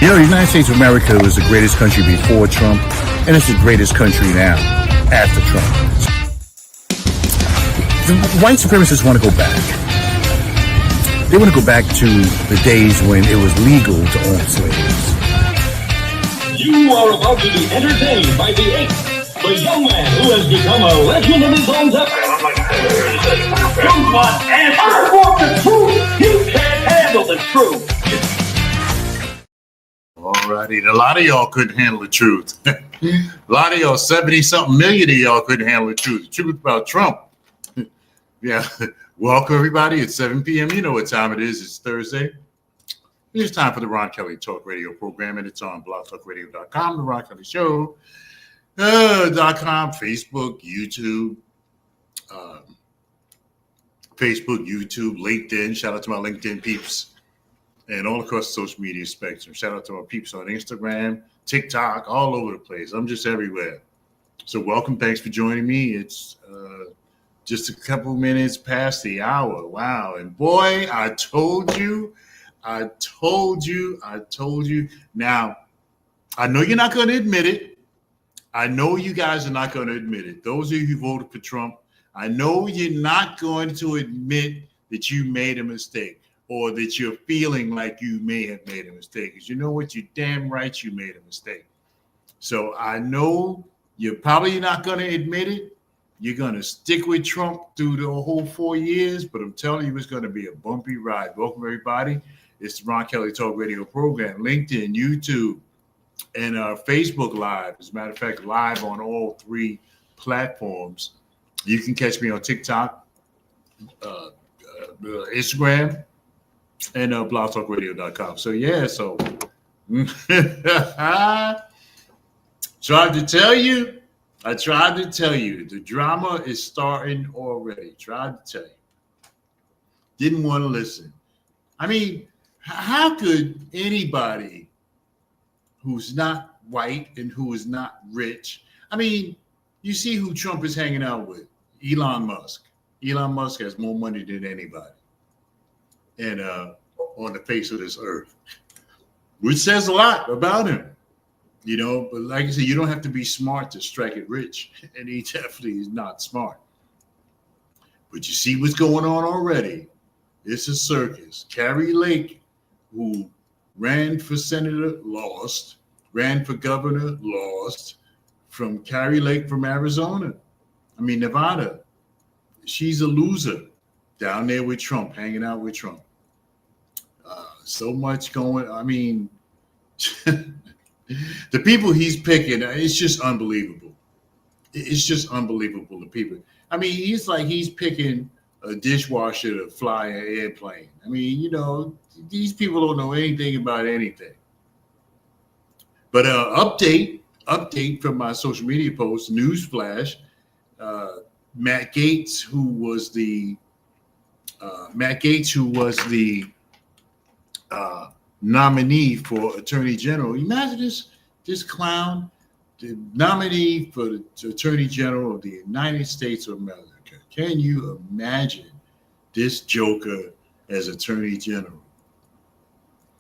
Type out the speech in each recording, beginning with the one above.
You know, the United States of America was the greatest country before Trump, and it's the greatest country now after Trump. The white supremacists want to go back. They want to go back to the days when it was legal to own slaves. You are about to be entertained by the young man who has become a legend in his own time. You want answers. I want the truth. You can't handle the truth. Alrighty, a lot of y'all couldn't handle the truth. A lot of y'all, 70-something million of y'all couldn't handle the truth about Trump. Yeah, welcome everybody. It's 7 p.m. You know what time it is. It's Thursday. It's time for the Ron Kelly Talk Radio program, and it's on blogtalkradio.com, the Ron Kelly Show, .com, Facebook, YouTube, LinkedIn. Shout out to my LinkedIn peeps. And all across the social media spectrum. Shout out to my peeps on Instagram, TikTok, all over the place. I'm just everywhere. So welcome. Thanks for joining me. It's just a couple minutes past the hour. Wow. And boy, I told you. Now, I know you're not going to admit it. I know you guys are not going to admit it. Those of you who voted for Trump, I know you're not going to admit that you made a mistake. Or that you're feeling like you may have made a mistake. Because you know what? You're damn right you made a mistake. So I know you're probably not going to admit it. You're going to stick with Trump through the whole 4 years. But I'm telling you, it's going to be a bumpy ride. Welcome, everybody. It's the Ron Kelly Talk Radio program. LinkedIn, YouTube, and Facebook Live. As a matter of fact, live on all three platforms. You can catch me on TikTok, Instagram, and blogtalkradio.com. So yeah, tried to tell you, the drama is starting already. Tried to tell you. Didn't want to listen. I mean, how could anybody who's not white and who is not rich, I mean, you see who Trump is hanging out with, Elon Musk. Elon Musk has more money than anybody. And on the face of this earth, which says a lot about him, you know. But like I said, you don't have to be smart to strike it rich, and he definitely is not smart. But you see what's going on already. It's a circus. Carrie Lake, who ran for senator, lost. Ran for governor, lost. From Carrie Lake from Nevada. She's a loser. Down there with Trump, hanging out with Trump. So much going. I mean, the people he's picking, it's just unbelievable. It's just unbelievable, the people. I mean, he's picking a dishwasher to fly an airplane. I mean, you know, these people don't know anything about anything. But update from my social media post, newsflash, Matt Goetz, who was the nominee for Attorney General. Imagine this clown, the nominee for the Attorney General of the United States of America. Can you imagine this joker as Attorney General?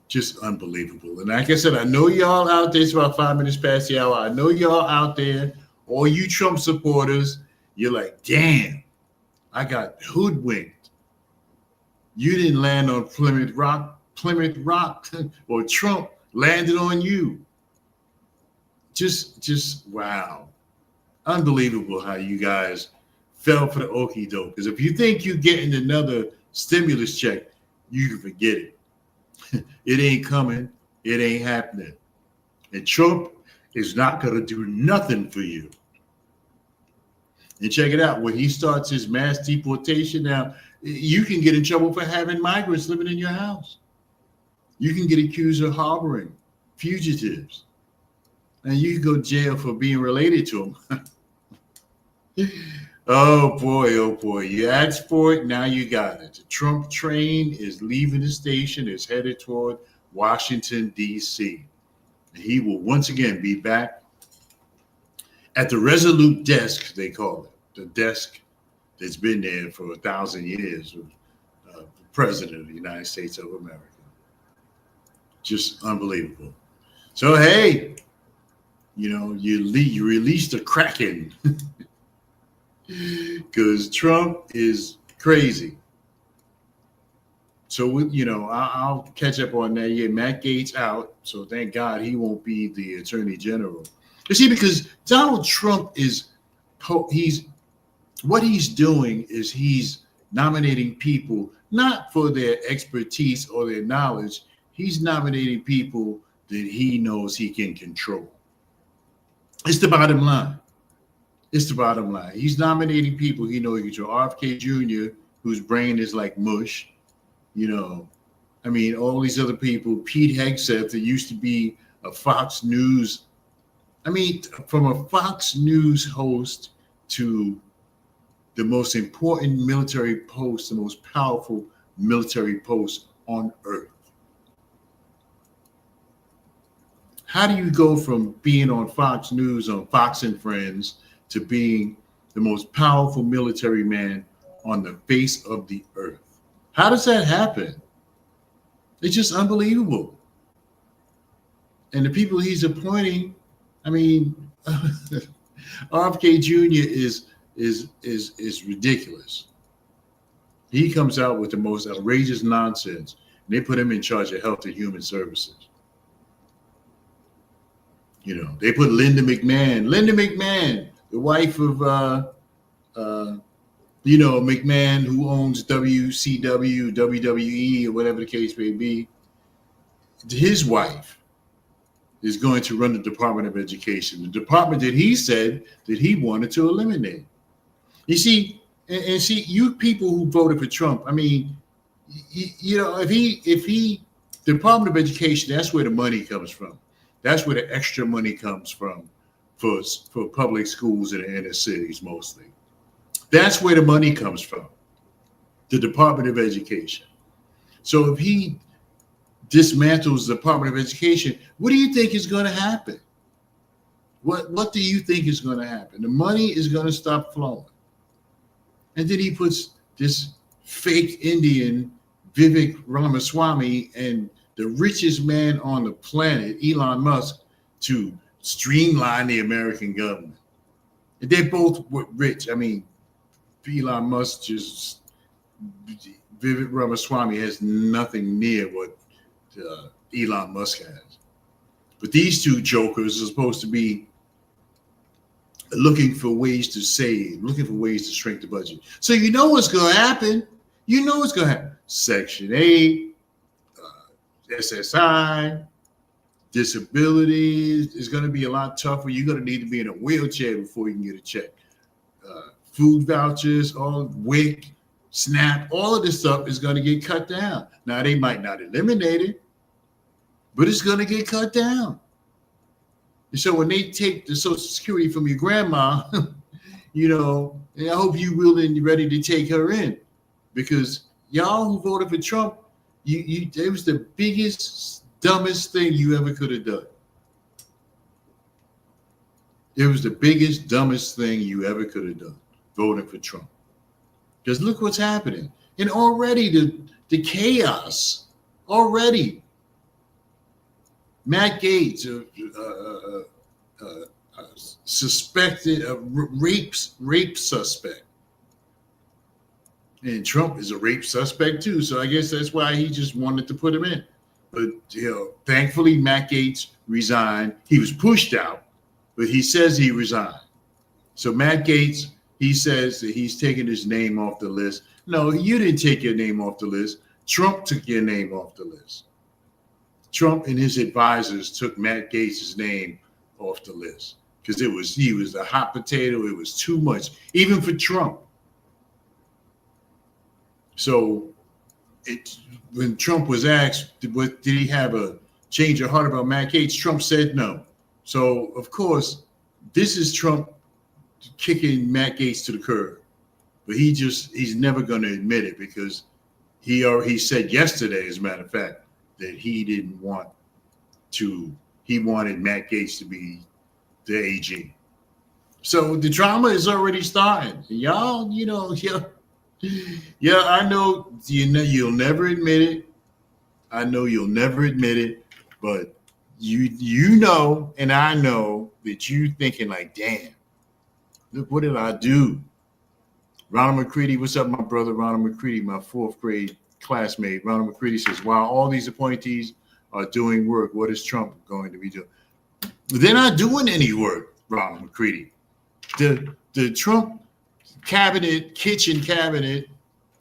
Just unbelievable. And like I said, I know y'all out there, it's about 5 minutes past the hour. I know y'all out there, all you Trump supporters, you're like, damn, I got hoodwinked. You didn't land on Plymouth Rock, or Trump landed on you. Just wow. Unbelievable how you guys fell for the okie doke. Because if you think you're getting another stimulus check, you can forget it. It ain't coming. It ain't happening. And Trump is not going to do nothing for you. And check it out. When he starts his mass deportation now, you can get in trouble for having migrants living in your house. You can get accused of harboring fugitives. And you can go to jail for being related to them. Oh boy. You asked for it, now you got it. The Trump train is leaving the station, is headed toward Washington, D.C. He will once again be back at the Resolute desk, they call it. The desk that's been there for 1,000 years of the President of the United States of America. Just unbelievable. So hey, you released the Kraken because Trump is crazy. So I'll catch up on that. Yeah, Matt Gaetz out, so thank God he won't be the Attorney General. You see, because Donald Trump what he's doing is he's nominating people not for their expertise or their knowledge. He's nominating people that he knows he can control. It's the bottom line. It's the bottom line. He's nominating people he knows he can control. RFK Jr., whose brain is like mush. All these other people, Pete Hegseth, that used to be a Fox News. From a Fox News host to the most important military post, the most powerful military post on earth. How do you go from being on Fox News, on Fox and Friends, to being the most powerful military man on the face of the earth? How does that happen? It's just unbelievable. And the people he's appointing, RFK Jr. is ridiculous. He comes out with the most outrageous nonsense, and they put him in charge of Health and Human Services. They put Linda McMahon, the wife of McMahon, who owns WCW, WWE, or whatever the case may be. His wife is going to run the Department of Education, the department that he said that he wanted to eliminate. You see, and see, you people who voted for Trump, if he, Department of Education, that's where the money comes from. That's where the extra money comes from for public schools in the inner cities mostly. That's where the money comes from, the Department of Education. So if he dismantles the Department of Education, what do you think is going to happen? What do you think is going to happen? The money is going to stop flowing. And then he puts this fake Indian, Vivek Ramaswamy, and the richest man on the planet, Elon Musk, to streamline the American government. And they're both rich. Elon Musk Vivek Ramaswamy has nothing near what Elon Musk has. But these two jokers are supposed to be looking for ways to save, looking for ways to shrink the budget. So what's going to happen. What's going to happen. Section 8, SSI, disability is going to be a lot tougher. You're going to need to be in a wheelchair before you can get a check. Food vouchers, all WIC, SNAP, all of this stuff is going to get cut down. Now, they might not eliminate it, but it's going to get cut down. And so when they take the Social Security from your grandma, and I hope you're willing and ready to take her in, because y'all who voted for Trump, it was the biggest, dumbest thing you ever could have done. It was the biggest, dumbest thing you ever could have done, voting for Trump. Because look what's happening. And already the chaos, already. Matt Goetz, suspected rape suspect. And Trump is a rape suspect too. So I guess that's why he just wanted to put him in. But thankfully Matt Goetz resigned. He was pushed out, but he says he resigned. So Matt Goetz, he says that he's taking his name off the list. No, you didn't take your name off the list. Trump took your name off the list. Trump and his advisors took Matt Gaetz's name off the list because he was a hot potato. It was too much, even for Trump. So when Trump was asked, did he have a change of heart about Matt Goetz? Trump said no. So of course, this is Trump kicking Matt Goetz to the curb, but he's never going to admit it because he said yesterday, as a matter of fact, that he didn't want to. He wanted Matt Goetz to be the AG. So the drama is already starting. Y'all, I know you'll never admit it. I know you'll never admit it, but you know, and I know that you thinking like, damn, look, what did I do? Ronald McCready, what's up, my brother Ronald McCready, my 4th grade classmate. Ronald McCready says, while all these appointees are doing work, what is Trump going to be doing? They're not doing any work, Ronald McCready. The Trump cabinet, kitchen cabinet,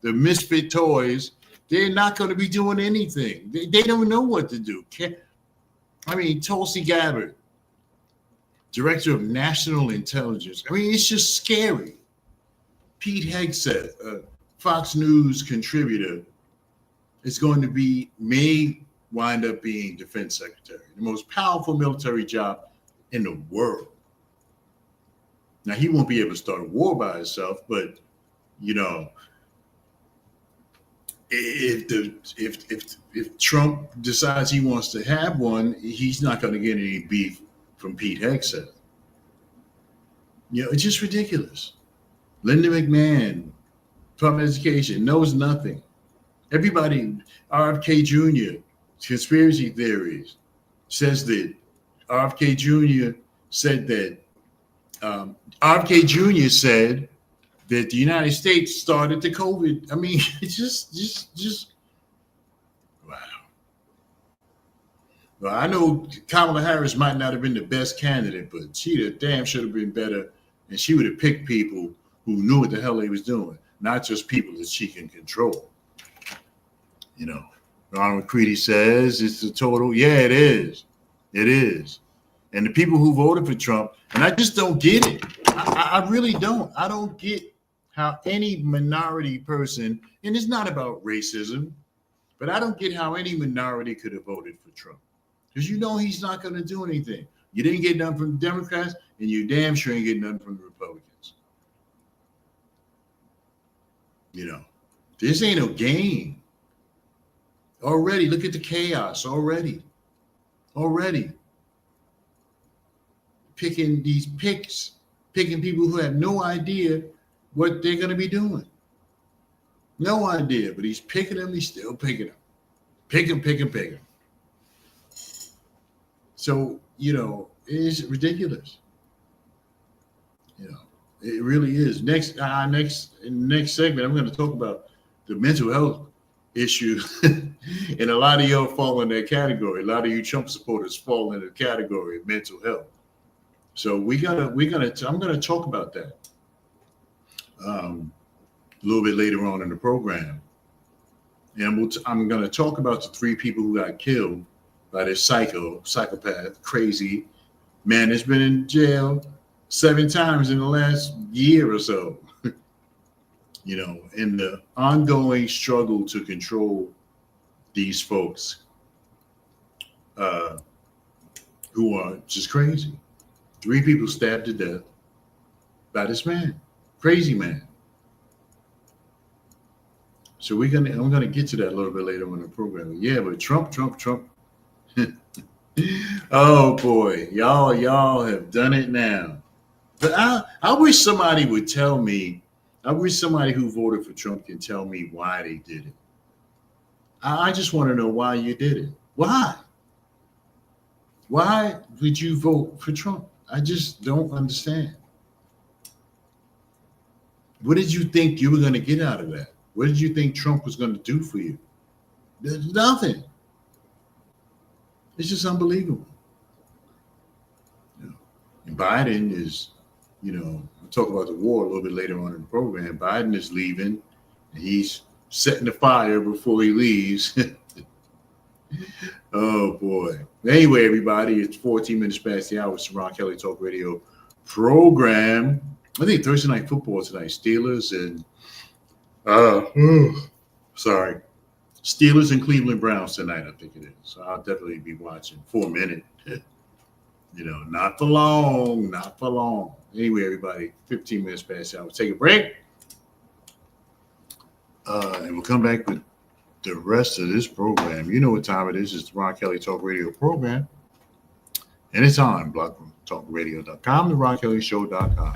the misfit toys, they're not going to be doing anything. They don't know what to do. I mean, Tulsi Gabbard, Director of National Intelligence. I mean, it's just scary. Pete Hegseth, Fox News contributor, is going to may wind up being Defense Secretary, the most powerful military job in the world. Now, he won't be able to start a war by himself, but, you know, if Trump decides he wants to have one, he's not going to get any beef from Pete Hegseth. You know, it's just ridiculous. Linda McMahon, Department of Education, knows nothing. Everybody, RFK Jr., conspiracy theories, says that RFK Jr. said that RFK Jr. said that the United States started the COVID. I mean, it's just wow. Well, I know Kamala Harris might not have been the best candidate, but she damn should have been better, and she would have picked people who knew what the hell they was doing, not just people that she can control. You know, Ronald McCready says it's the total. Yeah, it is. It is. And the people who voted for Trump, and I just don't get it. I really don't. I don't get how any minority person, and it's not about racism, but I don't get how any minority could have voted for Trump. Because you know he's not going to do anything. You didn't get none from the Democrats, and you damn sure ain't getting none from the Republicans. You know, this ain't no game. Already, look at the chaos already. Picking these picks, picking people who have no idea what they're going to be doing. No idea, but he's picking them, he's still picking them. Pick them. So, you know, it's ridiculous. You know, it really is. Next segment, I'm going to talk about the mental health issue. And a lot of y'all fall in that category. A lot of you Trump supporters fall in the category of mental health. So I'm going to talk about that a little bit later on in the program. And I'm going to talk about the 3 people who got killed by this psychopath, crazy man that's been in jail 7 times in the last year or so. You know, in the ongoing struggle to control these folks who are just crazy. 3 people stabbed to death by this man, crazy man. So I'm gonna get to that a little bit later on in the program. Yeah, but Trump. Oh boy, y'all have done it now. But I wish somebody would tell me. I wish somebody who voted for Trump can tell me why they did it. I just want to know why you did it. Why? Why would you vote for Trump? I just don't understand. What did you think you were going to get out of that? What did you think Trump was going to do for you? There's nothing. It's just unbelievable. You know, and Biden is, you know, we'll talk about the war a little bit later on in the program. Biden is leaving, and he's setting the fire before he leaves. Oh boy. Anyway, everybody, it's 14 minutes past the hour. It's the Ron Kelly Talk Radio program. I think Thursday night football tonight. Steelers and Steelers and Cleveland Browns tonight, I think it is. So I'll definitely be watching for a minute. You know, not for long. Anyway, everybody, 15 minutes past the hour. Take a break. And we'll come back with the rest of this program. You know what time it is. It's the Ron Kelly Talk Radio program. And it's on blogtalkradio.com, the RonKellyShow.com.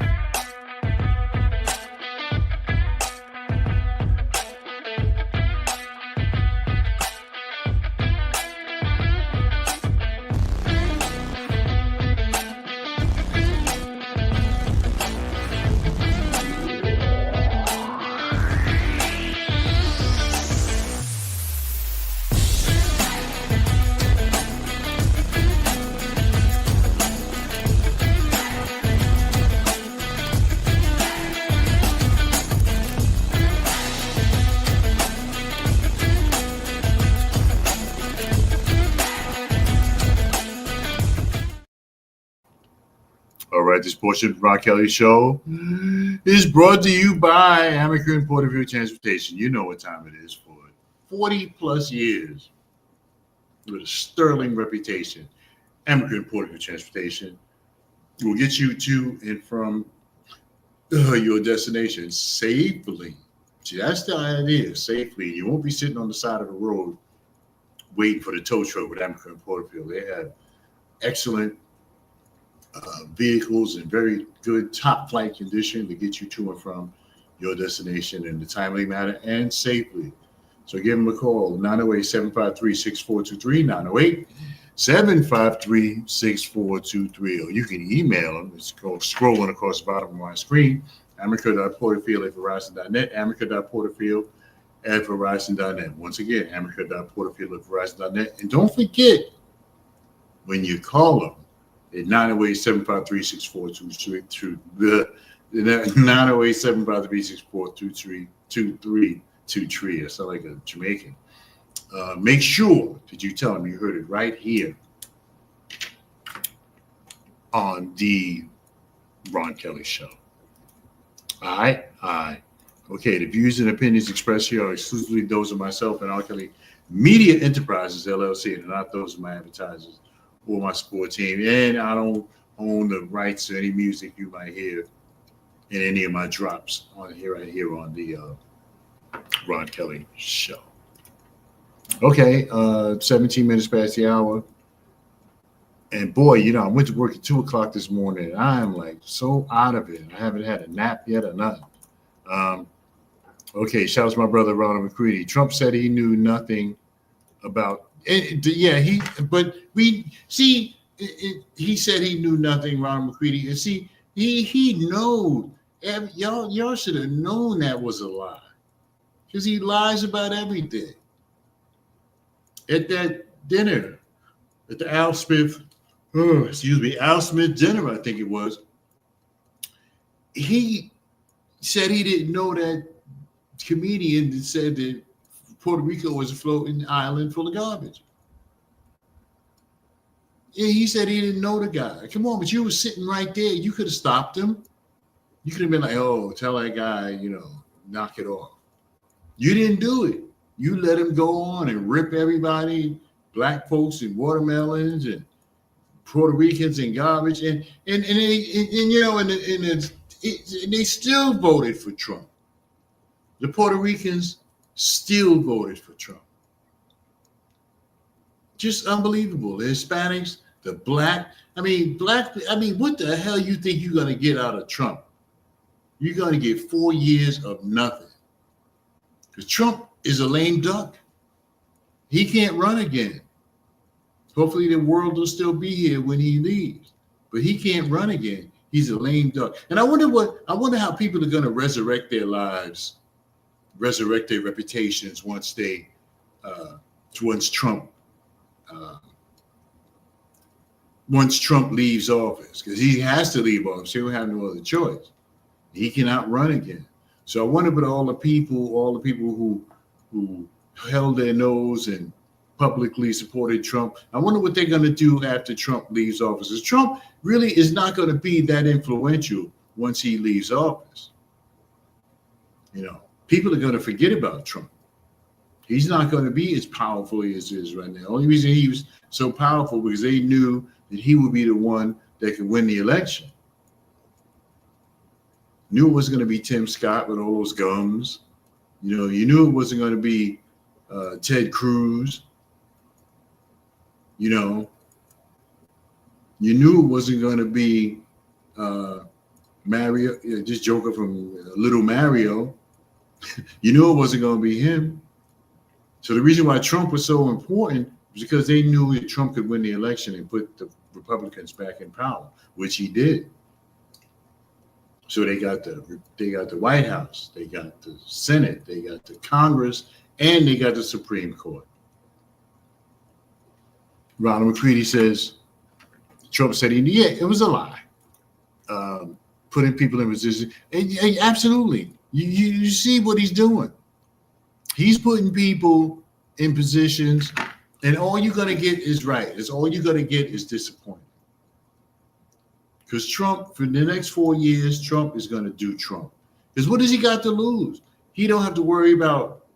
right, this portion of the Ron Kelly Show is brought to you by Amicron Porterville Transportation. You know what time it is for it. 40 plus years with a sterling reputation. Amicron Porterville Transportation will get you to and from your destination safely. See, that's the idea, safely. You won't be sitting on the side of the road waiting for the tow truck with Amicron Porterville. They have excellent vehicles in very good top flight condition to get you to and from your destination in a timely manner and safely. So give them a call, 908-753-6423, 908-753-6423, or you can email them. It's called scrolling across the bottom of my screen, amica.porterfield@verizon.net, amica.porterfield@verizon.net. Once again, amica.porterfield@verizon.net. And don't forget, when you call them, at 908-753-6423, 908-753-6423. I sound like a Jamaican. Make sure that you tell them you heard it right here on the Ron Kelly Show. All right. Okay, the views and opinions expressed here are exclusively those of myself and R. Kelly Media Enterprises, LLC, and not those of my advertisers or my support team. And I don't own the rights to any music you might hear in any of my drops on here on the Ron Kelly Show. Okay, 17 minutes past the hour. And boy, I went to work at 2 o'clock this morning, and I am like so out of it. I haven't had a nap yet or nothing. Okay, shout out to my brother Ronald McCready. Trump said he knew nothing about it. Yeah, he said he knew nothing, Ronald McCready. And see, he knows. Y'all should have known that was a lie, because he lies about everything. At that dinner, at the Al Smith dinner, I think it was, he said he didn't know that comedian that said that Puerto Rico was a floating island full of garbage. Yeah, he said he didn't know the guy. Come on, but you were sitting right there. You could have stopped him. You could have been like, oh, tell that guy, knock it off. You didn't do it. You let him go on and rip everybody, black folks and watermelons and Puerto Ricans and garbage, and they still voted for Trump. The Puerto Ricans still voted for Trump. Just unbelievable. The Hispanics, the black. What the hell you think you're gonna get out of Trump? You're gonna get 4 years of nothing. Because Trump is a lame duck. He can't run again. Hopefully the world will still be here when he leaves. But he can't run again. He's a lame duck. And I wonder how people are gonna resurrect their lives, resurrect their reputations once Trump leaves office, because he has to leave office. He don't have no other choice. He cannot run again. So I wonder about all the people who held their nose and publicly supported Trump. I wonder what they're going to do after Trump leaves office. Because Trump really is not going to be that influential once he leaves office. People are going to forget about Trump. He's not going to be as powerful as he is right now. The only reason he was so powerful because they knew that he would be the one that could win the election. Knew it wasn't going to be Tim Scott with all those gums. You knew it wasn't going to be Ted Cruz. You knew it wasn't going to be Mario, this joker from Little Mario. You knew it wasn't going to be him. So the reason why Trump was so important was because they knew that Trump could win the election and put the Republicans back in power, which he did. So they got the White House, they got the Senate, they got the Congress, and they got the Supreme Court. Ronald McCready says Trump said it was a lie. Putting people in position. And absolutely. You see what he's doing. He's putting people in positions, and all you're going to get is right. All you're going to get is disappointment. Because Trump, for the next 4 years, Trump is going to do Trump. Because what does he got to lose? He don't have to worry about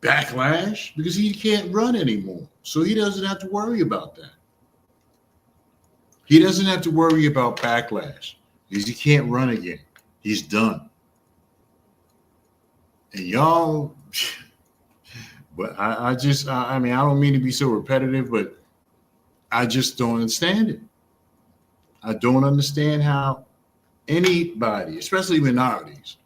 backlash because he can't run anymore. So he doesn't have to worry about that. He doesn't have to worry about backlash because he can't run again. He's done. And y'all, but I mean, I don't mean to be so repetitive, but I just don't understand it. I don't understand how anybody, especially minorities,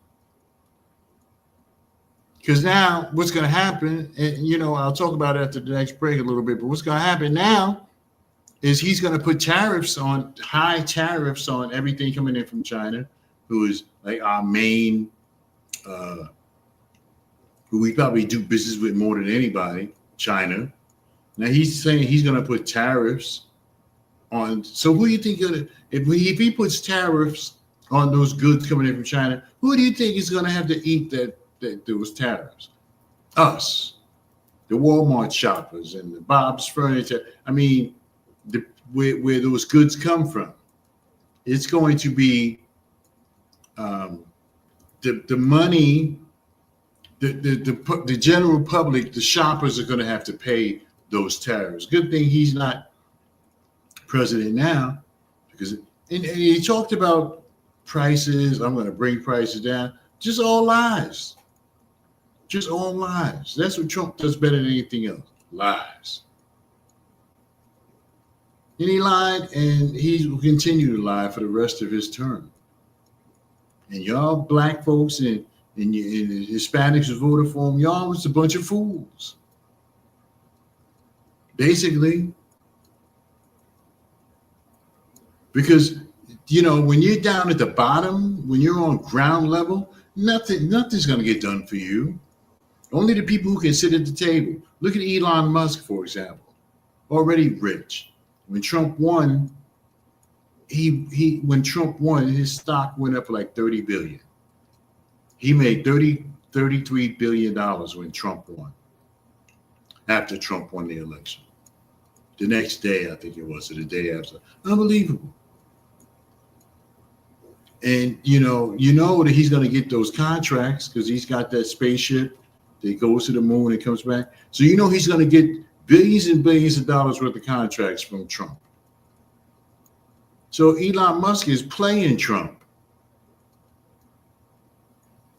because now what's going to happen, and you know, I'll talk about it after the next break a little bit, but what's going to happen now is he's going to put high tariffs on everything coming in from China, who is like our main, who we probably do business with more than anybody, China. Now he's saying he's going to put tariffs on. So who do you think if he puts tariffs on those goods coming in from China, who do you think is going to have to eat those tariffs? Us, the Walmart shoppers and the Bob's Furniture. I mean, where those goods come from, it's going to be the money. The general public, the shoppers are going to have to pay those tariffs. Good thing he's not president now, because and he talked about prices. I'm going to bring prices down. Just all lies. Just all lies. That's what Trump does better than anything else. Lies. And he lied, and he will continue to lie for the rest of his term. And y'all black folks and Hispanics who voted for him, y'all was a bunch of fools. Basically. Because, you know, when you're down at the bottom, when you're on ground level, nothing's going to get done for you. Only the people who can sit at the table. Look at Elon Musk, for example. Already rich. When Trump won, when Trump won, his stock went up like 30 billion. He made $33 billion when Trump won. After Trump won the election. The next day, I think it was, or the day after. Unbelievable. And you know that he's going to get those contracts because he's got that spaceship that goes to the moon and comes back. So you know he's going to get billions and billions of dollars worth of contracts from Trump. So Elon Musk is playing Trump.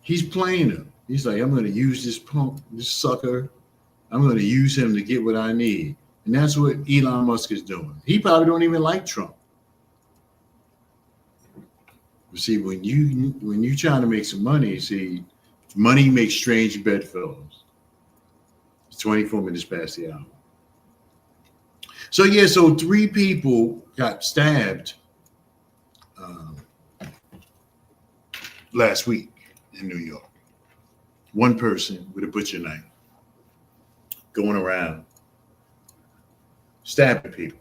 He's playing him. He's like, I'm going to use this punk, this sucker. I'm going to use him to get what I need. And that's what Elon Musk is doing. He probably don't even like Trump. You see, when you trying to make some money, see, money makes strange bedfellows. It's 24 minutes past the hour. So yeah, so 3 people got stabbed last week in New York. 1 person with a butcher knife going around stabbing people.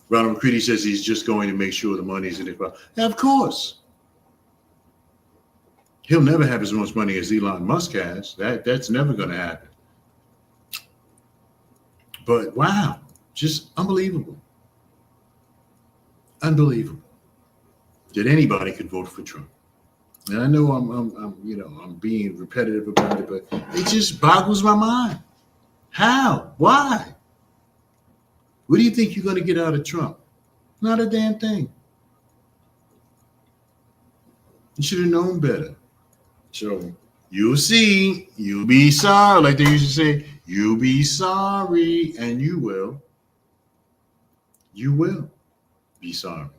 Ronald McCready says he's just going to make sure the money's in his pocket. Now, of course. He'll never have as much money as Elon Musk has. That's never going to happen. But wow, just unbelievable. Unbelievable that anybody could vote for Trump. And I know I'm being repetitive about it, but it just boggles my mind. How? Why? What do you think you're going to get out of Trump? Not a damn thing. You should have known better. So you'll see, you'll be sorry, like they used to say, you'll be sorry, and you will. You will be sorry.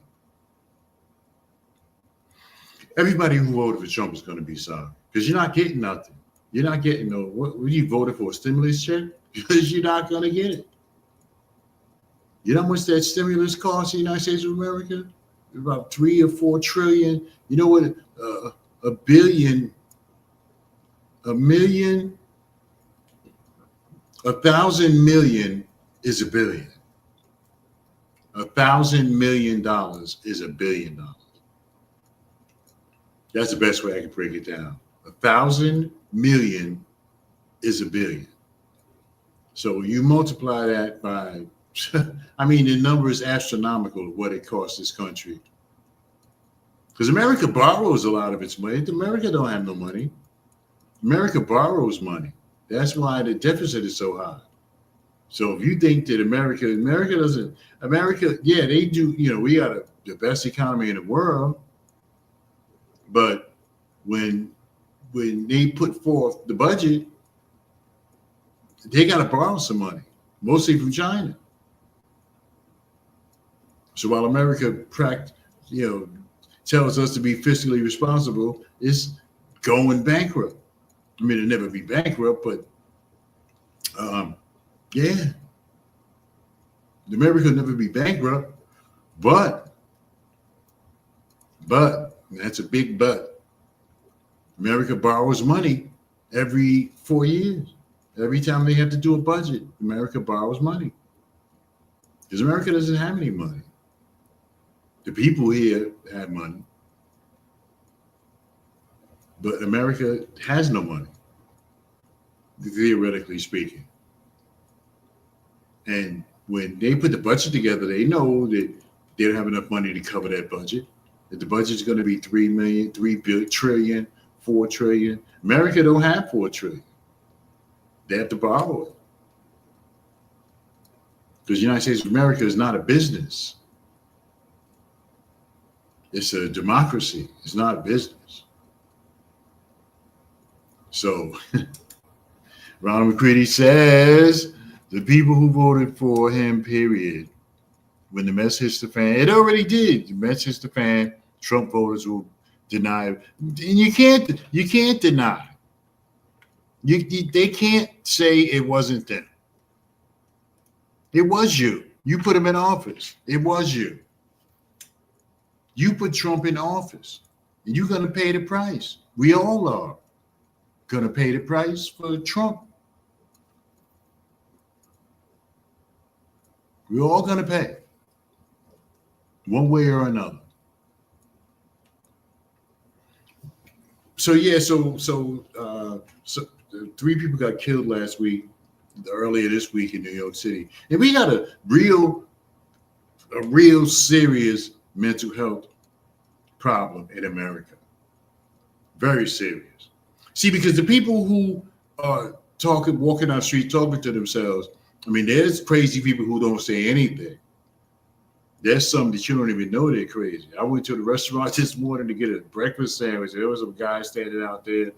Everybody who voted for Trump is going to be sorry because you're not getting nothing. You're not getting no, what you voted for, a stimulus check? Because you're not going to get it. You know how much that stimulus costs in the United States of America? About 3 or 4 trillion. You know what? A billion, a million, 1,000 million is a billion. $1,000 million is $1 billion. That's the best way I can break it down. 1,000 million is $1 billion. So you multiply that by, I mean, the number is astronomical what it costs this country Because America borrows a lot of its money. America don't have no money. America borrows money. That's why the deficit is so high. So if you think that America doesn't, yeah, they do, we got the best economy in the world. But when they put forth the budget, they got to borrow some money, mostly from China. So while America tells us to be fiscally responsible, it's going bankrupt. I mean, it'll never be bankrupt, but yeah, America will never be bankrupt. But that's a big but. America borrows money every 4 years. Every time they have to do a budget, America borrows money. Because America doesn't have any money. The people here have money. But America has no money, theoretically speaking. And when they put the budget together, they know that they don't have enough money to cover that budget. That the budget is going to be $3 trillion, $4 trillion. America don't have $4 trillion. They have to borrow it. Because the United States of America is not a business. It's a democracy. It's not a business. So Ronald McCready says the people who voted for him, period, when the mess hits the fan, it already did. The mess hits the fan, Trump voters will deny it. And you can't deny. They can't say it wasn't them. It was you. You put him in office. It was you. You put Trump in office. And you're going to pay the price. We all are going to pay the price for Trump. We're all going to pay. One way or another. So yeah, so 3 people got killed last week, earlier this week in New York City, and we got a real serious mental health problem in America. Very serious. See, because the people who are walking down the street, talking to themselves. I mean, there's crazy people who don't say anything. There's some that you don't even know they're crazy. I went to the restaurant this morning to get a breakfast sandwich. There was some guy standing out there.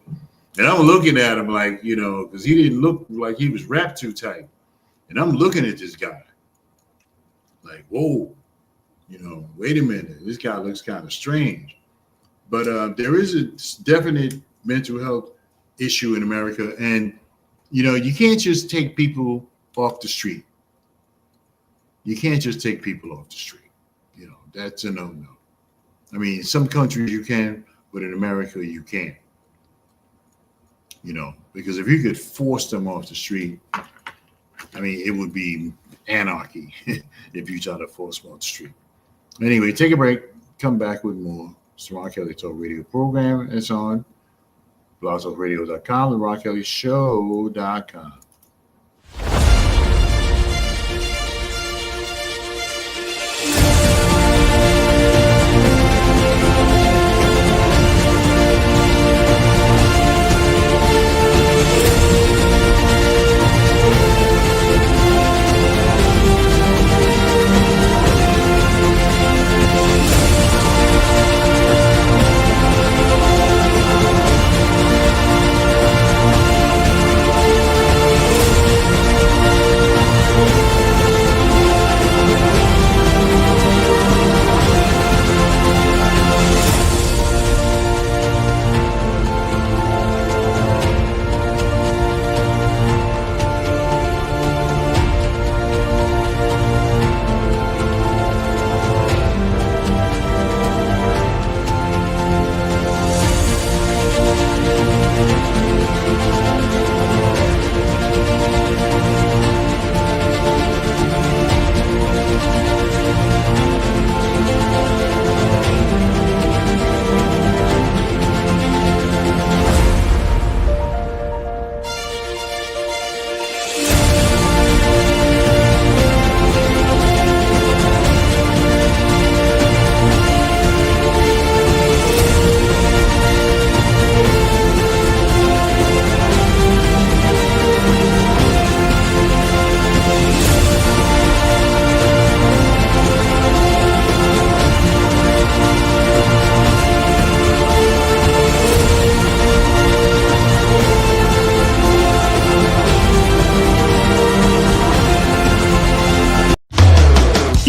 And I'm looking at him like, because he didn't look like he was wrapped too tight. And I'm looking at this guy like, whoa, wait a minute. This guy looks kind of strange. But there is a definite mental health issue in America. And, you can't just take people off the street. You can't just take people off the street. That's a no-no. I mean, in some countries you can, but in America you can't. Because if you could force them off the street, I mean, it would be anarchy if you try to force them off the street. Anyway, take a break. Come back with more. It's the Ron Kelly Talk Radio program. It's on blogtalkradio.com, the RonKellyShow.com.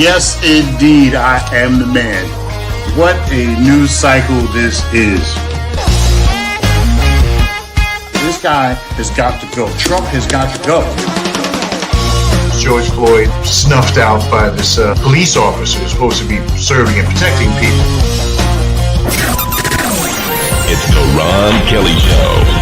Yes, indeed, I am the man. What a news cycle this is. This guy has got to go. Trump has got to go. George Floyd snuffed out by this police officer who's supposed to be serving and protecting people. It's the Ron Kelly Show.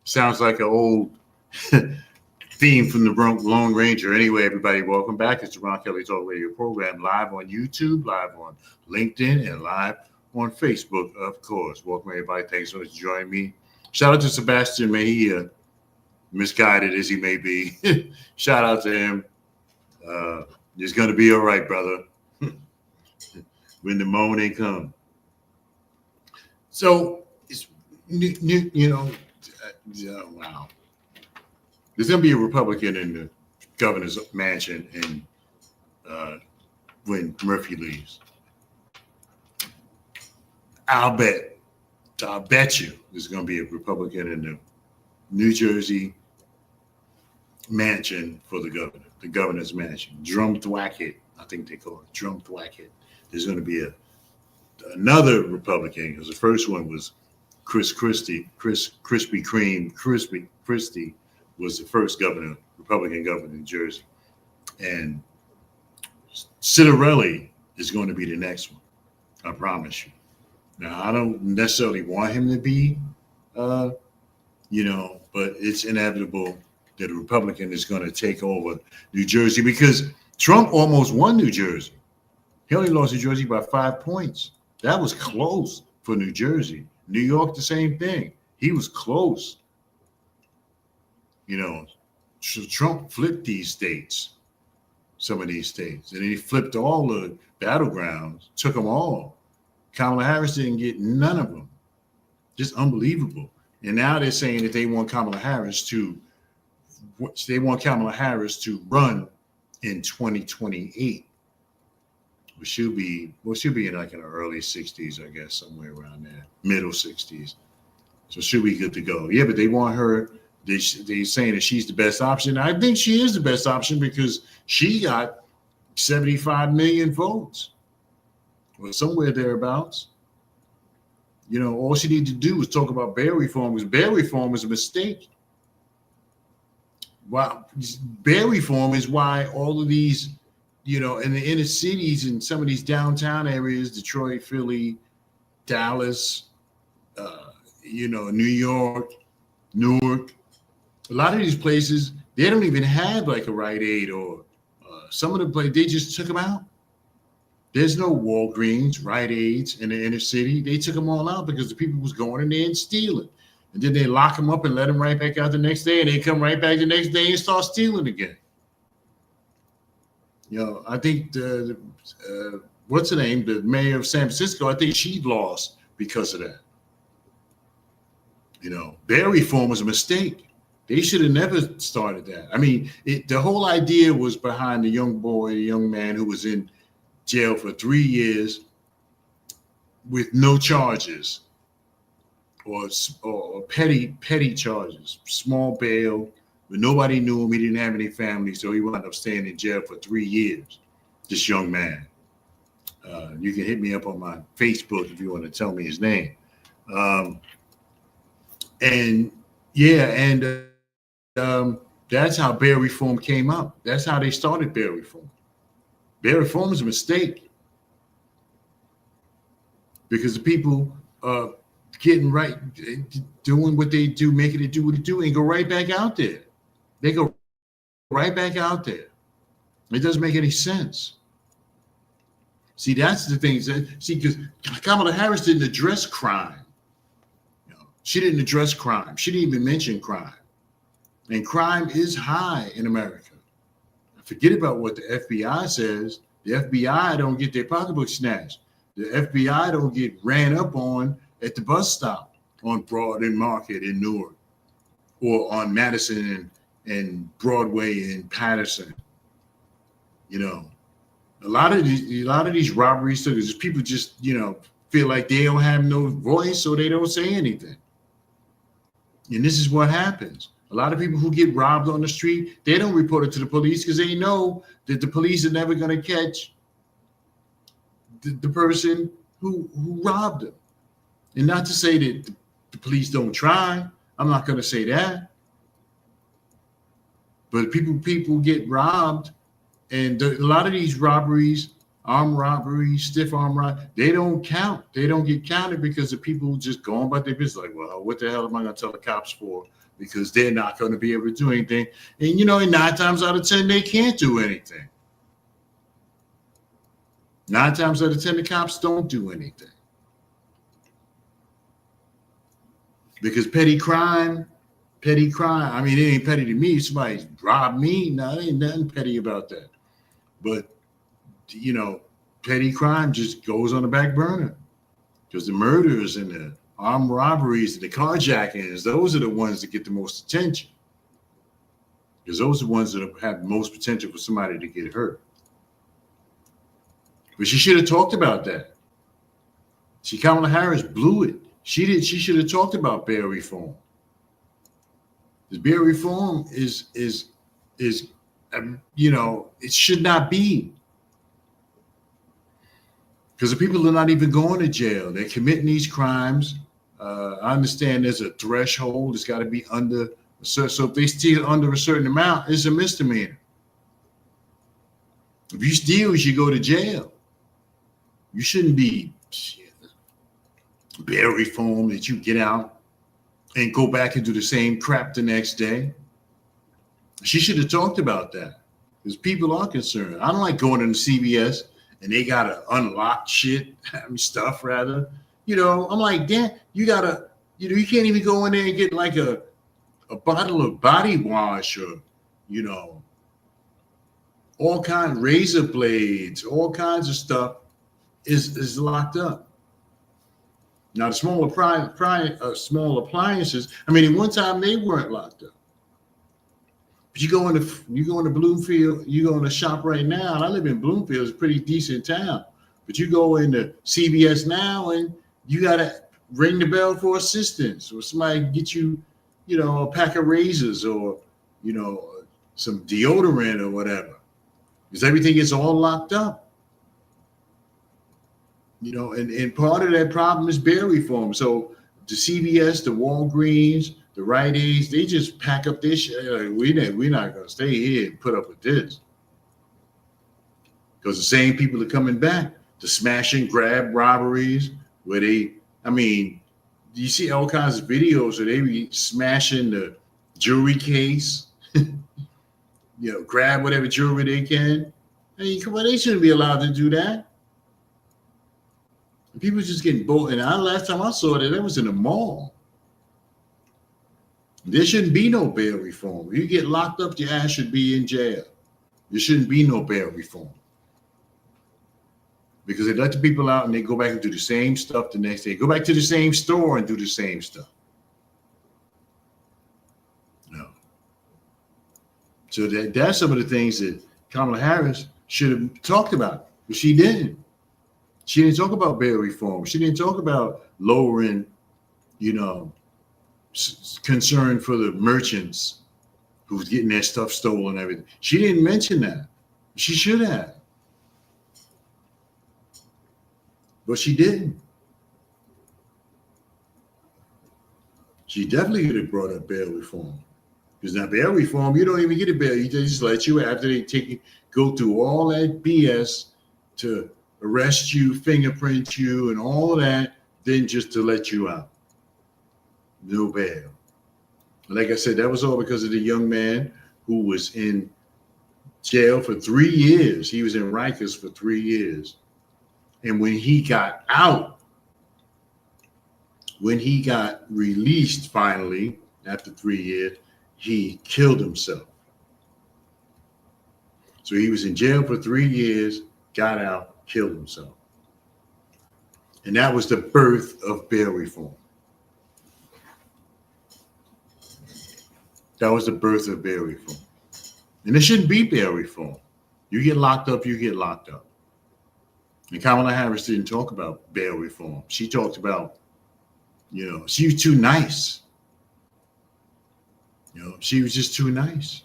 Sounds like an old theme from the Lone Ranger. Anyway, everybody, welcome back. It's the Ron Kelly Talk Radio program, live on YouTube, live on LinkedIn, and live on Facebook, of course. Welcome, everybody. Thanks so much for joining me. Shout out to Sebastian. May he misguided as he may be. Shout out to him. It's going to be all right, brother, when the moment comes. So, wow. There's going to be a Republican in the governor's mansion when Murphy leaves. I'll bet you there's going to be a Republican in the New Jersey mansion for the governor's mansion. Drumthwacket, I think they call it Drumthwacket. There's going to be another Republican, because the first one was Krispy Kreme. Christie was the first Republican governor in Jersey. And Citarelli is going to be the next one. I promise you. Now, I don't necessarily want him to be, but it's inevitable that a Republican is going to take over New Jersey, because Trump almost won New Jersey. He only lost New Jersey by 5 points. That was close for New Jersey. New York, the same thing. He was close. So Trump flipped these states, some of these states, and he flipped all the battlegrounds, took them all. Kamala Harris didn't get none of them. Just unbelievable. And now they're saying that they want Kamala Harris to run in 2028. She'll be in like in the early 60s, I guess, somewhere around there, middle 60s. So she'll be good to go. Yeah, but they want her. They're saying that she's the best option. I think she is the best option because she got 75 million votes, or somewhere thereabouts. All she needed to do was talk about bail reform, because bail reform is a mistake. Wow, bail reform is why all of these, in the inner cities and some of these downtown areas, Detroit, Philly, Dallas, New York, Newark, a lot of these places, they don't even have like a Rite Aid, or some of the places, they just took them out. There's no Walgreens, Rite Aids in the inner city. They took them all out because the people was going in there and stealing. And then they lock them up and let them right back out the next day, and they come right back the next day and start stealing again. I think what's her name? The mayor of San Francisco, I think she lost because of that. Bail reform was a mistake. They should have never started that. I mean, the whole idea was behind the young man who was in jail for 3 years with no charges, or petty charges, small bail, but nobody knew him. He didn't have any family, so he wound up staying in jail for 3 years. This young man. You can hit me up on my Facebook if you want to tell me his name. That's how bail reform came up. That's how they started bail reform. Bail reform is a mistake because the people getting right, doing what they do, making it do what it do, and go right back out there. They go right back out there. It doesn't make any sense. See, that's the thing. See, because Kamala Harris didn't address crime. She didn't address crime. She didn't even mention crime. And crime is high in America. Forget about what the FBI says. The FBI don't get their pocketbook snatched. The FBI don't get ran up on at the bus stop on Broad and Market in Newark, or on Madison and Broadway in Patterson. You know, a lot of these robberies, so there's people just, you know, feel like they don't have no voice, so they don't say anything. And this is what happens. A lot of people who get robbed on the street, they don't report it to the police because they know that the police are never going to catch the person who robbed them. And not to say that the police don't try. I'm not going to say that. But people get robbed, and a lot of these robberies, armed robberies, stiff arm robberies, they don't count. They don't get counted because the people just go on about their business. Like, well, what the hell am I going to tell the cops for? Because they're not going to be able to do anything. And, you know, 9 times out of 10, they can't do anything. 9 times out of 10, the cops don't do anything. Because petty crime, I mean, it ain't petty to me. Somebody robbed me. No, there ain't nothing petty about that. But, you know, petty crime just goes on the back burner. Because the murders and the armed robberies and the carjackings, those are the ones that get the most attention. Because those are the ones that have the most potential for somebody to get hurt. But she should have talked about that. See, Kamala Harris blew it. She should have talked about bail reform. Because bail reform is you know, it should not be. Because the people are not even going to jail. They're committing these crimes. I understand there's a threshold. It's got to be under a certain. So if they steal under a certain amount, it's a misdemeanor. If you steal, you should go to jail. You shouldn't be bail reform that you get out and go back and do the same crap the next day. She should have talked about that because people are concerned. I don't like going into CVS and they got to unlock shit, stuff rather. You know, I'm like, damn, you got to, you know, you can't even go in there and get like a bottle of body wash or, you know, all kinds of razor blades, all kinds of stuff is locked up. Now, the small appliances, I mean, at one time they weren't locked up. But you go into Bloomfield, you go in a shop right now, and I live in Bloomfield, it's a pretty decent town. But you go into CVS now and you got to ring the bell for assistance or somebody get you, you know, a pack of razors or, you know, some deodorant or whatever. Because everything is all locked up. You know, and part of that problem is bail reform. So the CVS, the Walgreens, the Rite Aids, they just pack up this shit. Like, we're not going to stay here and put up with this. Because the same people are coming back to smash and grab robberies where they, I mean, you see all kinds of videos where they be smashing the jewelry case, you know, grab whatever jewelry they can. I mean, come on, they shouldn't be allowed to do that. People just getting bold. And last time I saw it, that was in a mall. There shouldn't be no bail reform. If you get locked up, your ass should be in jail. There shouldn't be no bail reform. Because they let the people out and they go back and do the same stuff the next day. Go back to the same store and do the same stuff. No. So that's some of the things that Kamala Harris should have talked about, but she didn't. She didn't talk about bail reform. She didn't talk about lowering, you know, concern for the merchants who's getting their stuff stolen and everything. She didn't mention that. She should have. But she didn't. She definitely could have brought up bail reform. Because now bail reform, you don't even get a bail. They just let you, after they take you, go through all that BS to arrest you, fingerprint you, and all of that, then just to let you out. No bail. Like I said, that was all because of the young man who was in jail for 3 years. He was in Rikers for 3 years. And when he got out, when he got released finally after 3 years, he killed himself. So he was in jail for 3 years, got out, killed himself. And that was the birth of bail reform. That was the birth of bail reform. And there shouldn't be bail reform. You get locked up, you get locked up. And Kamala Harris didn't talk about bail reform. She talked about, she was too nice. She was just too nice.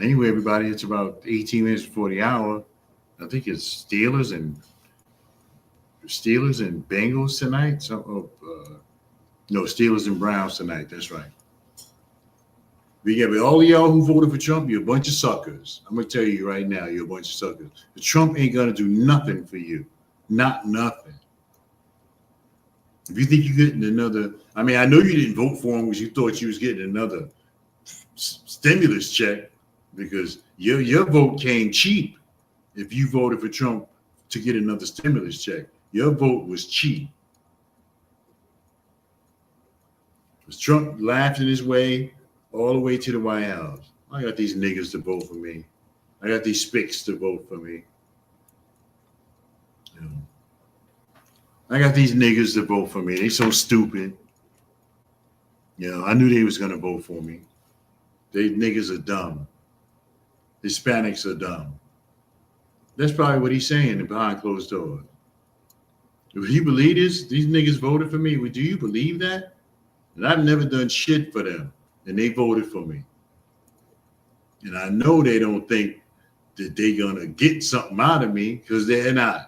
Anyway, everybody, it's about 18 minutes before the hour. I think it's Steelers and Bengals tonight. No, Steelers and Browns tonight. That's right. But all of y'all who voted for Trump, you're a bunch of suckers. I'm going to tell you right now, you're a bunch of suckers. But Trump ain't going to do nothing for you. Not nothing. If you think you're getting another, I know you didn't vote for him because you thought you was getting another stimulus check because your vote came cheap. If you voted for Trump to get another stimulus check, your vote was cheap. Because Trump laughed in his way all the way to the White House. I got these niggas to vote for me. I got these spics to vote for me. I got these niggas to vote for me. They so stupid. I knew they was gonna vote for me. They niggas are dumb. Hispanics are dumb. That's probably what he's saying behind closed doors. Do you believe this? These niggas voted for me. Well, do you believe that? And I've never done shit for them. And they voted for me. And I know they don't think that they're gonna get something out of me because they're not.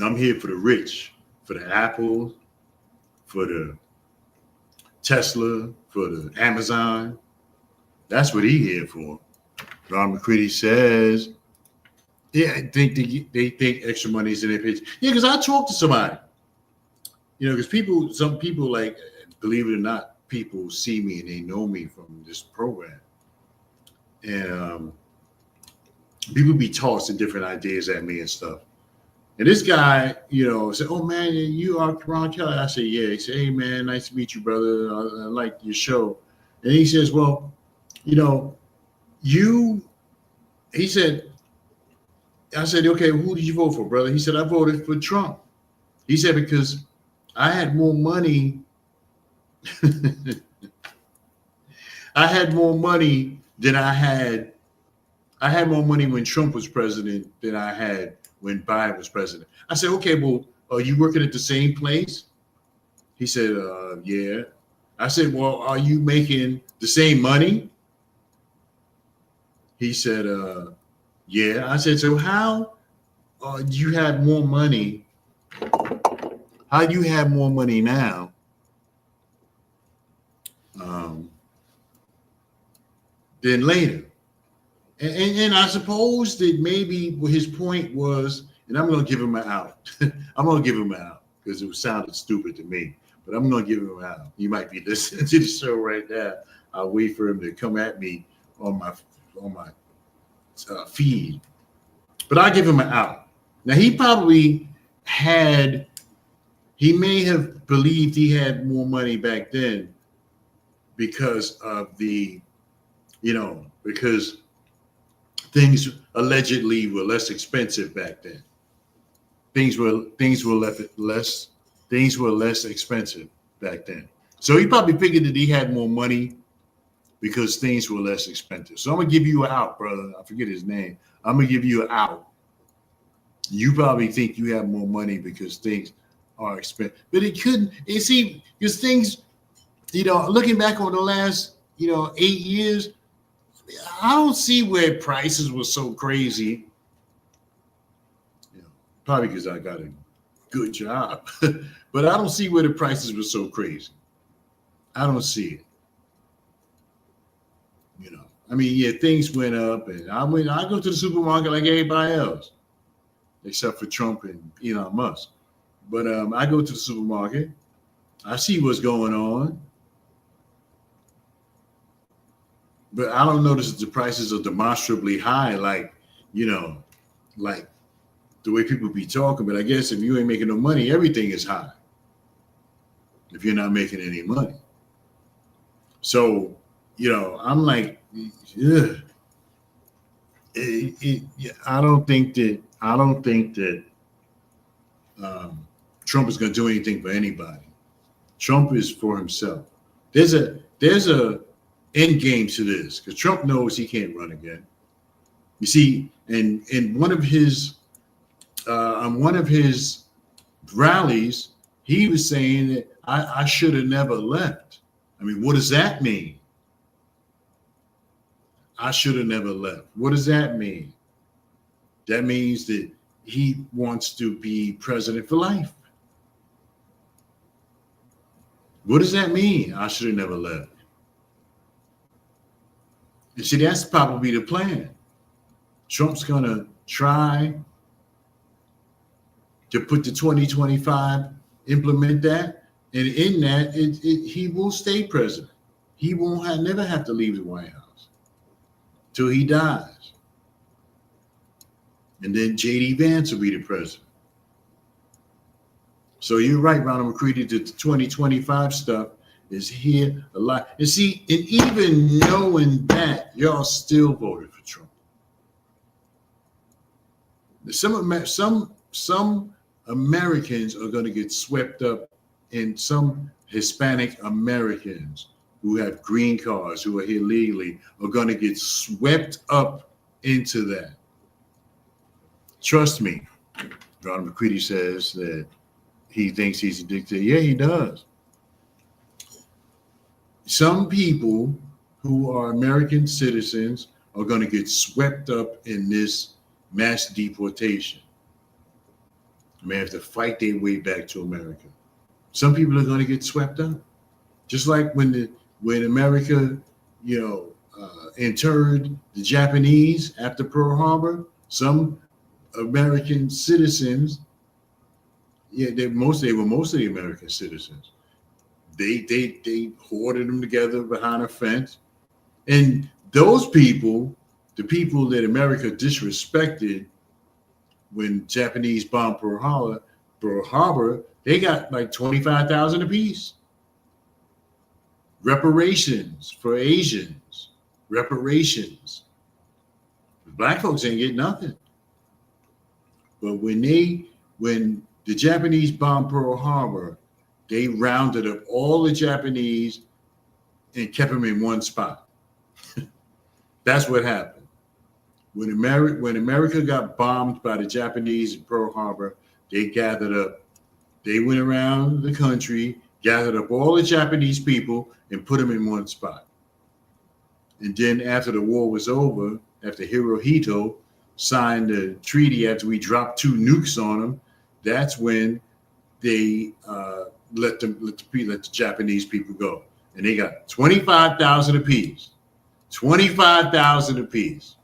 I'm here for the rich, for the Apple, for the Tesla, for the Amazon. That's what he's here for. Ron McCready says, I think they think extra money is in their paycheck. Yeah, because I talked to somebody. Because some people, like, believe it or not, people see me and they know me from this program. And people be tossing different ideas at me and stuff. And this guy, said, "Oh man, you are Ron Kelly." I said, "Yeah." He said, "Hey man, nice to meet you, brother. I like your show." And he says, "Well, he said, I said, "Okay, who did you vote for, brother?" He said, "I voted for Trump." He said, "Because I had more money. I had more money than I had. I had more money when Trump was president than I had when Biden was president." I said, "Okay, well, are you working at the same place?" He said, "Yeah." I said, "Well, are you making the same money?" He said, "Yeah." I said, "So how do you have more money? How do you have more money now than later?" And I suppose that maybe his point was, and I'm going to give him an out. I'm going to give him an out because it sounded stupid to me, but I'm going to give him an out. You might be listening to the show right now. I'll wait for him to come at me on my feed, but I'll give him an out. Now he may have believed he had more money back then because of because things allegedly were less expensive back then. Things were less expensive back then. So he probably figured that he had more money because things were less expensive. So I'm gonna give you an out, brother. I forget his name. I'm gonna give you an out. You probably think you have more money because things are expensive, but it couldn't. You see, because things, looking back on the last, 8 years, I don't see where prices were so crazy. Probably because I got a good job, but I don't see where the prices were so crazy. I don't see it. Things went up, and I go to the supermarket like everybody else, except for Trump and Elon Musk. But I go to the supermarket, I see what's going on. But I don't notice that the prices are demonstrably high, like, you know, like the way people be talking. But I guess if you ain't making no money, everything is high. If you're not making any money. So, you know, I'm like, yeah. I don't think that Trump is going to do anything for anybody. Trump is for himself. There's a end game to this because Trump knows he can't run again. You see, and in one of his rallies, he was saying that I should have never left. I mean, what does that mean? I should have never left. What does that mean? That means that he wants to be president for life. What does that mean? I should have never left. And see, that's probably the plan. Trump's going to try to put the 2025, implement that. And in that, he will stay president. He won't never have to leave the White House till he dies. And then J.D. Vance will be the president. So you're right, Ronald McCready, that the 2025 stuff is here a lot. And see, and even knowing that, y'all still voted for Trump. Some Americans are going to get swept up in some Hispanic Americans who have green cards, who are here legally, are going to get swept up into that. Trust me, Ronald McCready says that he thinks he's a dictator. Yeah, he does. Some people who are American citizens are going to get swept up in this mass deportation. They have to fight their way back to America. Some people are going to get swept up. Just like when America, interred the Japanese after Pearl Harbor, some American citizens, they were mostly American citizens. They hoarded them together behind a fence. And those people, the people that America disrespected when Japanese bombed Pearl Harbor, they got like $25,000 apiece. Reparations for Asians. Reparations. Black folks ain't get nothing. But when the Japanese bombed Pearl Harbor, they rounded up all the Japanese and kept them in one spot. That's what happened. When America got bombed by the Japanese in Pearl Harbor, they gathered up. They went around the country, gathered up all the Japanese people and put them in one spot. And then after the war was over, after Hirohito signed the treaty, after we dropped 2 nukes on them, that's when they let the Japanese people go. And they got $25,000 apiece. $25,000 apiece.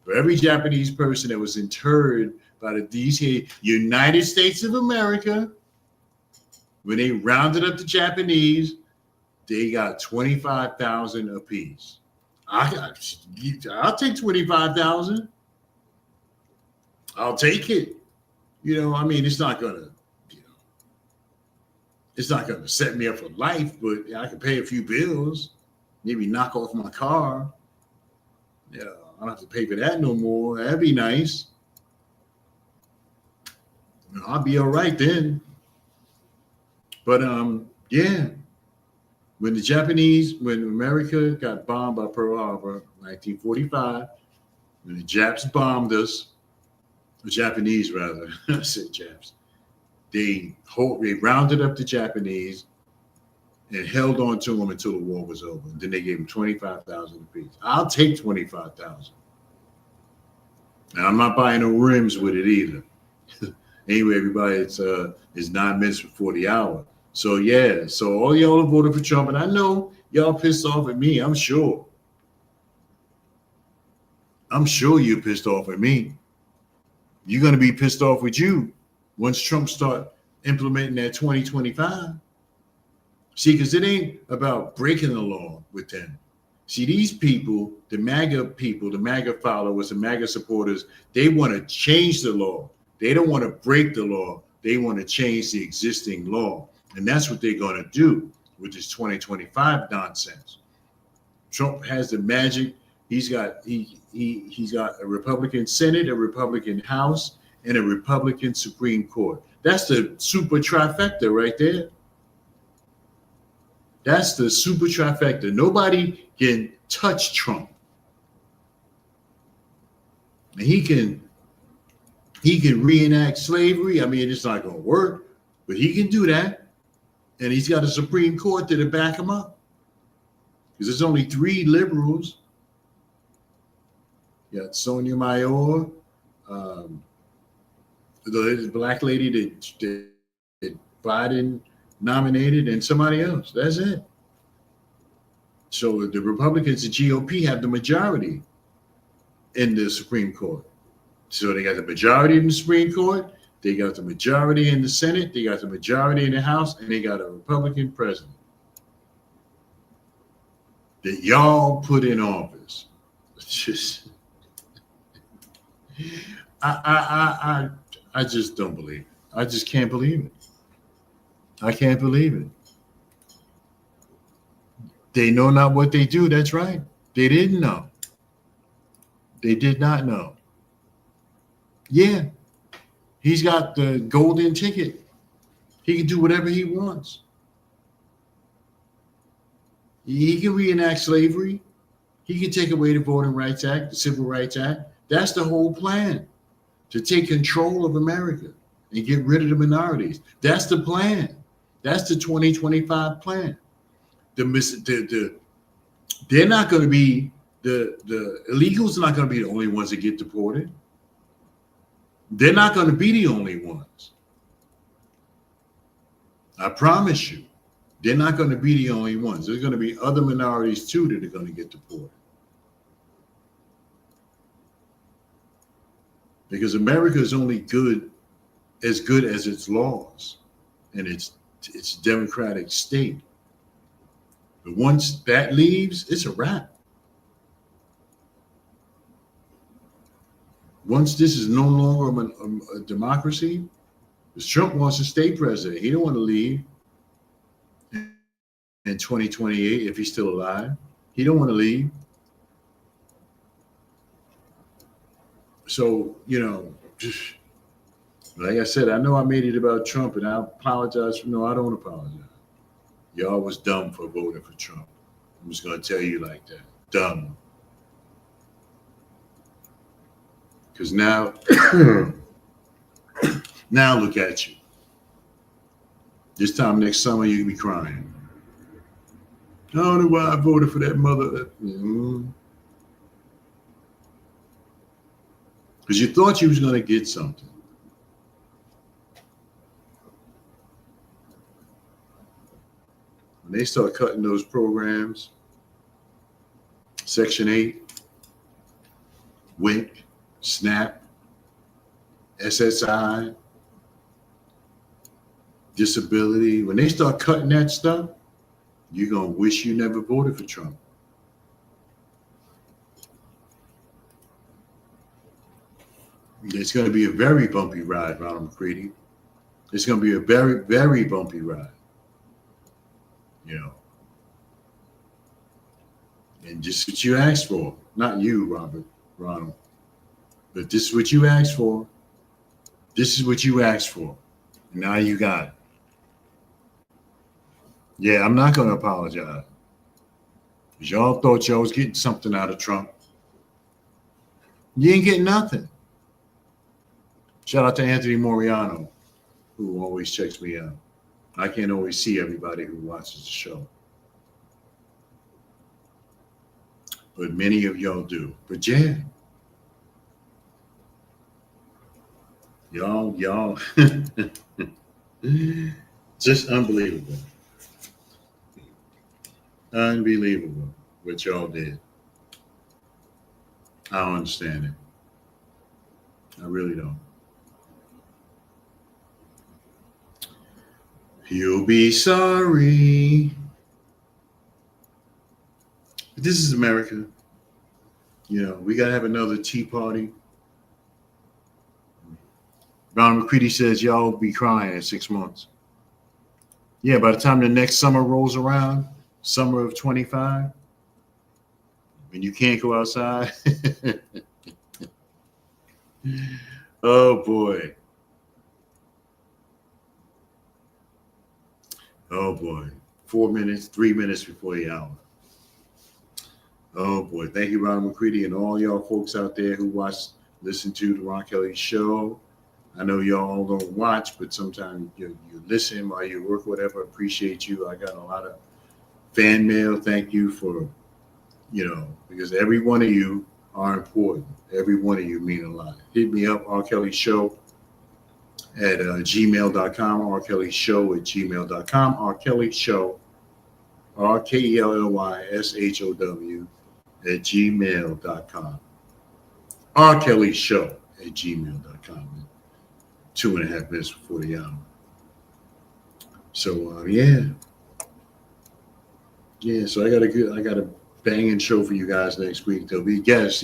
For every Japanese person that was interred by the United States of America, when they rounded up the Japanese, they got $25,000 apiece. I'll take $25,000. I'll take it. It's not gonna set me up for life, but I can pay a few bills, maybe knock off my car. Yeah, I don't have to pay for that no more. That'd be nice. I'll be all right then. But when America got bombed by Pearl Harbor, 1945, when the Japs bombed us, the Japanese rather, I said Japs, they rounded up the Japanese and held on to them until the war was over. And then they gave them $25,000 apiece. I'll take $25,000. Now I'm not buying no rims with it either. Anyway, everybody, it's 9 minutes before the hour. So yeah, so all y'all have voted for Trump, and I know y'all pissed off at me. I'm sure you're pissed off at me. You're gonna be pissed off with you once Trump start implementing that 2025. See, because it ain't about breaking the law with them. See, these people, the MAGA followers, the MAGA supporters, they want to change the law. They don't want to break the law. They want to change the existing law. And that's what they're going to do with this 2025 nonsense. Trump has the magic. He's got a Republican Senate, a Republican House, and a Republican Supreme Court. That's the super trifecta right there. That's the super trifecta. Nobody can touch Trump. And he can reenact slavery. I mean, it's not going to work, but he can do that. And he's got a Supreme Court to back him up. Because there's only 3 liberals. You got Sonia Mayor, the black lady that Biden nominated, and somebody else. That's it. So the Republicans, the GOP, have the majority in the Supreme Court. So they got the majority in the Supreme Court, they got the majority in the Senate, they got the majority in the House, and they got a Republican president that y'all put in office. It's just, I just don't believe it. I just can't believe it. I can't believe it. They know not what they do. That's right. They didn't know. They did not know. Yeah, he's got the golden ticket. He can do whatever he wants. He can reenact slavery. He can take away the Voting Rights Act, the Civil Rights Act. That's the whole plan, to take control of America and get rid of the minorities. That's the plan. That's the 2025 plan. They're not going to be, the illegals are not going to be the only ones that get deported. They're not going to be the only ones. I promise you, they're not going to be the only ones. There's going to be other minorities too that are going to get deported. Because America is only as good as its laws and its democratic state. But once that leaves, it's a wrap. Once this is no longer a democracy, because Trump wants to stay president. He don't want to leave in 2028 if he's still alive. He don't want to leave. So, just like I said, I know I made it about Trump, and I apologize. No, I don't apologize. Y'all was dumb for voting for Trump. I'm just going to tell you like that. Dumb. Because now, now look at you. This time next summer, you'll be crying. I don't know why I voted for that mother. Because you thought you was going to get something. When they start cutting those programs, Section 8, WIC, SNAP, SSI, disability, when they start cutting that stuff, you're going to wish you never voted for Trump. It's going to be a very bumpy ride, Ronald McCready. It's going to be a very, very bumpy ride. And just what you asked for. Not you, Ronald. But this is what you asked for. This is what you asked for. And now you got it. Yeah, I'm not going to apologize. Because y'all thought y'all was getting something out of Trump. You ain't getting nothing. Shout out to Anthony Moriano, who always checks me out. I can't always see everybody who watches the show. But many of y'all do. But yeah. Y'all, just unbelievable. Unbelievable what y'all did. I don't understand it. I really don't. You'll be sorry. But this is America. You know, we got to have another Tea Party. Ron McCready says y'all will be crying in 6 months. Yeah, by the time the next summer rolls around, summer of 25, when you can't go outside. Oh, boy. Oh, boy. 4 minutes, 3 minutes before the hour. Oh, boy. Thank you, Ron McCready, and all y'all folks out there who listen to the Ron Kelly Show. I know y'all don't watch, but sometimes you listen while you work, whatever. Appreciate you. I got a lot of fan mail. Thank you for, because every one of you are important. Every one of you mean a lot. Hit me up, R. Kelly Show at gmail.com, R. Kelly Show at gmail.com, R. Kelly Show, RKELLYSHOW at gmail.com, R. Kelly Show at gmail.com. 2.5 minutes before the hour. So yeah. So I got a banging show for you guys next week. There'll be guests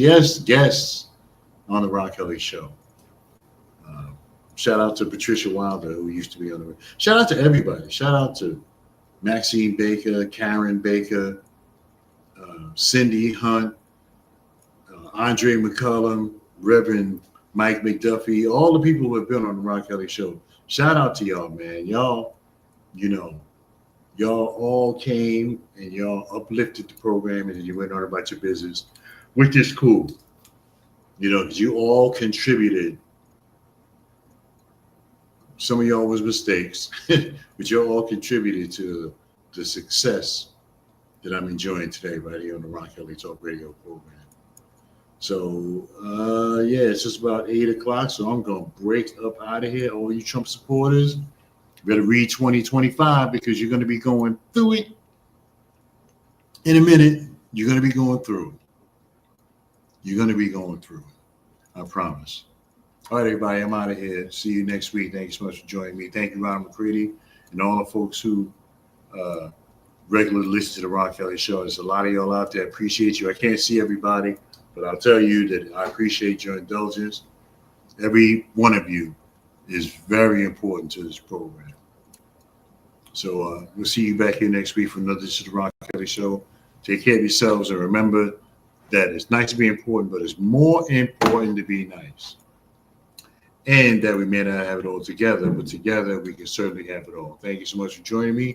on the Ron Kelly Show. Shout out to Patricia Wilder, who used to be on the. Shout out to everybody. Shout out to Maxine Baker, Karen Baker, Cindy Hunt, Andre McCullum, Reverend Mike McDuffie, all the people who have been on the Ron Kelly Show. Shout out to y'all, man. Y'all, y'all all came and y'all uplifted the program and then you went on about your business, which is cool. Because you all contributed. Some of y'all was mistakes, but you all contributed to the success that I'm enjoying today right here on the Ron Kelly Talk Radio program. So, it's just about 8 o'clock, so I'm going to break up out of here. All you Trump supporters, better read 2025 because you're going to be going through it. In a minute, you're going to be going through it. You're going to be going through it. I promise. All right, everybody, I'm out of here. See you next week. Thank you so much for joining me. Thank you, Ron McCready, and all the folks who regularly listen to the Ron Kelly Show. There's a lot of y'all out there. I appreciate you. I can't see everybody, but I'll tell you that I appreciate your indulgence. Every one of you is very important to this program. So we'll see you back here next week for another edition of the Ron Kelly Show. Take care of yourselves and remember that it's nice to be important, but it's more important to be nice. And that we may not have it all together, but together we can certainly have it all. Thank you so much for joining me.